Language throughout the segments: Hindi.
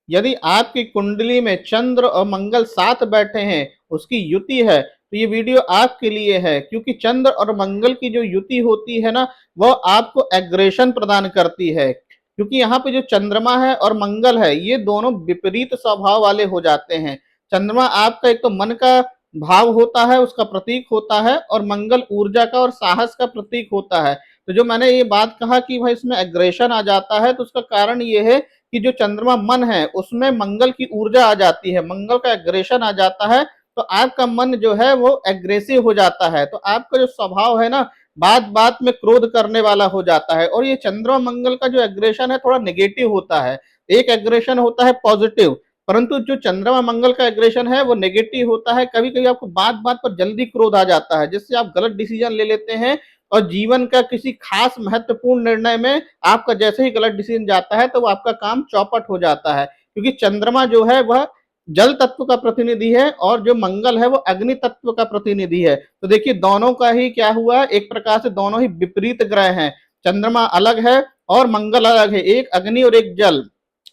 यदि आपकी कुंडली में चंद्र और मंगल साथ बैठे हैं, उसकी युति है, तो ये वीडियो आपके लिए है, क्योंकि चंद्र और मंगल की जो युति होती है ना, वो आपको एग्रेशन प्रदान करती है। क्योंकि यहाँ पे जो चंद्रमा है और मंगल है, ये दोनों विपरीत स्वभाव वाले हो जाते हैं। चंद्रमा आपका एक तो मन का भाव होता है, उसका प्रतीक होता है, और मंगल ऊर्जा का और साहस का प्रतीक होता है। तो जो मैंने ये बात कहा कि भाई इसमें एग्रेशन आ जाता है, तो उसका कारण ये है कि जो चंद्रमा मन है, उसमें मंगल की ऊर्जा आ जाती है, मंगल का एग्रेशन आ जाता है, तो आपका मन जो है वो एग्रेसिव हो जाता है। तो आपका जो स्वभाव है ना, बात बात में क्रोध करने वाला हो जाता है। और ये चंद्रमा मंगल का जो एग्रेशन है थोड़ा नेगेटिव होता है। एक एग्रेशन होता है पॉजिटिव, परंतु जो चंद्रमा मंगल का एग्रेशन है वो नेगेटिव होता है। कभी कभी आपको बात बात पर जल्दी क्रोध आ जाता है, जिससे आप गलत डिसीजन ले लेते हैं, और जीवन का किसी खास महत्वपूर्ण निर्णय में आपका जैसे ही गलत डिसीजन जाता है, तो वो आपका काम चौपट हो जाता है। क्योंकि चंद्रमा जो है वह जल तत्व का प्रतिनिधि है, और जो मंगल है वो अग्नि तत्व का प्रतिनिधि है। तो देखिए दोनों का ही क्या हुआ, एक प्रकार से दोनों ही विपरीत ग्रह हैं। चंद्रमा अलग है और मंगल अलग है, एक अग्नि और एक जल।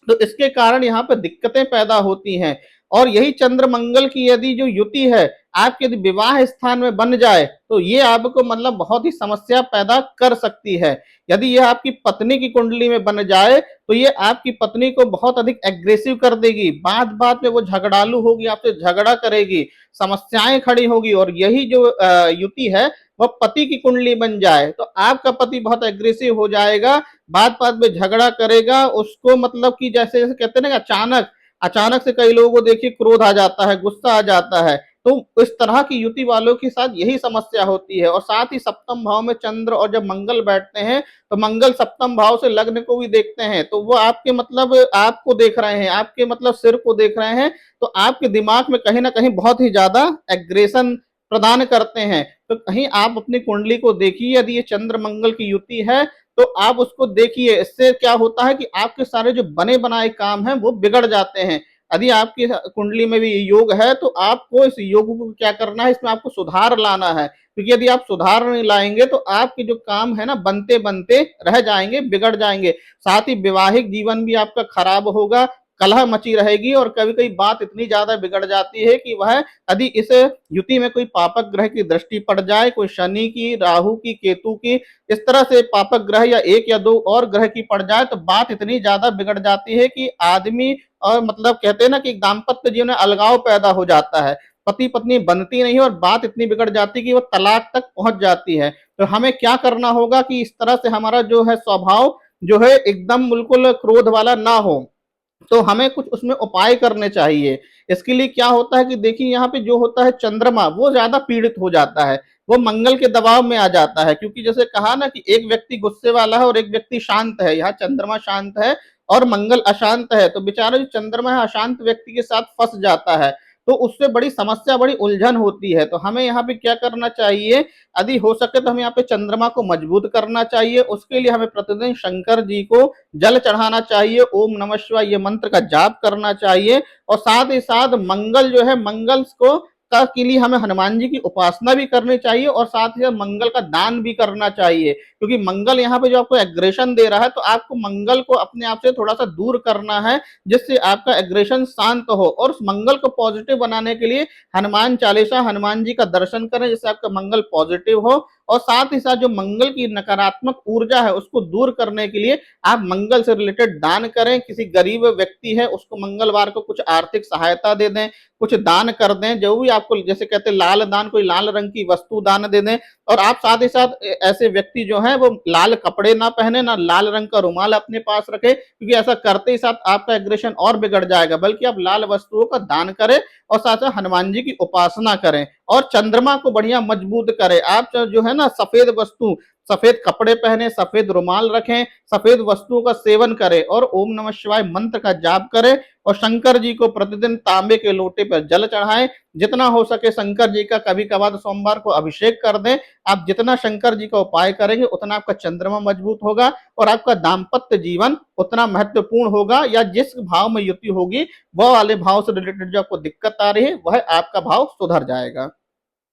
तो इसके कारण यहाँ पे दिक्कतें पैदा होती हैं। और यही चंद्र मंगल की यदि जो युति है आपके यदि विवाह स्थान में बन जाए, तो ये आपको मतलब बहुत ही समस्या पैदा कर सकती है। यदि यह आपकी पत्नी की कुंडली में बन जाए, तो ये आपकी पत्नी को बहुत अधिक एग्रेसिव कर देगी, बात बात में वो झगड़ालू होगी, आपसे झगड़ा करेगी, समस्याएं खड़ी होगी। और यही जो युति है वह पति की कुंडली बन जाए, तो आपका पति बहुत एग्रेसिव हो जाएगा, बात बात में झगड़ा करेगा, उसको मतलब कि जैसे जैसे कहते हैं ना, अचानक अचानक से कई लोगों को देखिए क्रोध आ जाता है, गुस्सा आ जाता है। तो इस तरह की युति वालों के साथ यही समस्या होती है। और साथ ही सप्तम भाव में चंद्र और जब मंगल बैठते हैं, तो मंगल सप्तम भाव से लग्न को भी देखते हैं, तो वो आपके मतलब आपको देख रहे हैं, आपके मतलब सिर को देख रहे हैं, तो आपके दिमाग में कहीं ना कहीं बहुत ही ज्यादा एग्रेशन प्रदान करते हैं। तो कहीं आप अपनी कुंडली को देखिए, यदि ये चंद्र मंगल की युति है, तो आप उसको देखिए। इससे क्या होता है कि आपके सारे जो बने बनाए काम हैं वो बिगड़ जाते हैं। यदि आपकी कुंडली में भी योग है, तो आपको इस योग को क्या करना है, इसमें आपको सुधार लाना है। क्योंकि यदि आप सुधार नहीं लाएंगे, तो आपके जो काम है ना, बनते बनते रह जाएंगे, बिगड़ जाएंगे। साथ ही वैवाहिक जीवन भी आपका खराब होगा, कलह मची रहेगी, और कभी कभी बात इतनी ज्यादा बिगड़ जाती है कि वह यदि इस युति में कोई पापक ग्रह की दृष्टि पड़ जाए, कोई शनि की, राहु की, केतु की, इस तरह से पापक ग्रह या एक या दो और ग्रह की पड़ जाए, तो बात इतनी ज्यादा बिगड़ जाती है कि आदमी और मतलब कहते हैं ना कि दाम्पत्य जीवन में अलगाव पैदा हो जाता है, पति पत्नी बनती नहीं, और बात इतनी बिगड़ जाती है कि वो तलाक तक पहुंच जाती है। तो हमें क्या करना होगा कि इस तरह से हमारा जो है स्वभाव जो है एकदम बिल्कुल क्रोध वाला ना हो, तो हमें कुछ उसमें उपाय करने चाहिए। इसके लिए क्या होता है कि देखिए यहाँ पे जो होता है चंद्रमा वो ज्यादा पीड़ित हो जाता है, वो मंगल के दबाव में आ जाता है। क्योंकि जैसे कहा ना कि एक व्यक्ति गुस्से वाला है और एक व्यक्ति शांत है, यहाँ चंद्रमा शांत है और मंगल अशांत है, तो बेचारा जो चंद्रमा है अशांत व्यक्ति के साथ फंस जाता है, तो उससे बड़ी समस्या, बड़ी उलझन होती है। तो हमें यहाँ पे क्या करना चाहिए, यदि हो सके तो हमें यहाँ पे चंद्रमा को मजबूत करना चाहिए। उसके लिए हमें प्रतिदिन शंकर जी को जल चढ़ाना चाहिए, ओम नमः शिवाय ये मंत्र का जाप करना चाहिए। और साथ ही साथ मंगल जो है, मंगल को का के लिए हमें हनुमान जी की उपासना भी करनी चाहिए, और साथ ही साथ मंगल का दान भी करना चाहिए। क्योंकि मंगल यहाँ पे जो आपको एग्रेशन दे रहा है, तो आपको मंगल को अपने आप से थोड़ा सा दूर करना है, जिससे आपका एग्रेशन शांत हो। और उस मंगल को पॉजिटिव बनाने के लिए हनुमान चालीसा, हनुमान जी का दर्शन करें, जिससे आपका मंगल पॉजिटिव हो। और साथ ही साथ जो मंगल की नकारात्मक ऊर्जा है उसको दूर करने के लिए आप मंगल से रिलेटेड दान करें। किसी गरीब व्यक्ति है उसको मंगलवार को कुछ आर्थिक सहायता दे दें, कुछ दान कर दें, जो भी आपको जैसे कहते हैं लाल दान, कोई लाल रंग की वस्तु दान दे दें। और आप साथ ही साथ ऐसे व्यक्ति जो है वो लाल कपड़े ना पहने, ना लाल रंग का रुमाल अपने पास रखे, क्योंकि ऐसा करते ही साथ आपका एग्रेशन और बिगड़ जाएगा। बल्कि आप लाल वस्तुओं का दान करें, और साथ साथ हनुमान जी की उपासना करें, और चंद्रमा को बढ़िया मजबूत करें। आप जो है ना सफेद वस्तु, सफेद कपड़े पहने, सफेद रुमाल रखें, सफेद वस्तुओं का सेवन करें, और ओम नमः शिवाय मंत्र का जाप करें, और शंकर जी को प्रतिदिन तांबे के लोटे पर जल चढ़ाएं। जितना हो सके शंकर जी का कभी कभार सोमवार को अभिषेक कर दें। आप जितना शंकर जी का उपाय करेंगे, उतना आपका चंद्रमा मजबूत होगा, और आपका दाम्पत्य जीवन उतना महत्वपूर्ण होगा। या जिस भाव में युति होगी, वह वाले भाव से रिलेटेड जो आपको दिक्कत आ रही है, वह आपका भाव सुधर जाएगा।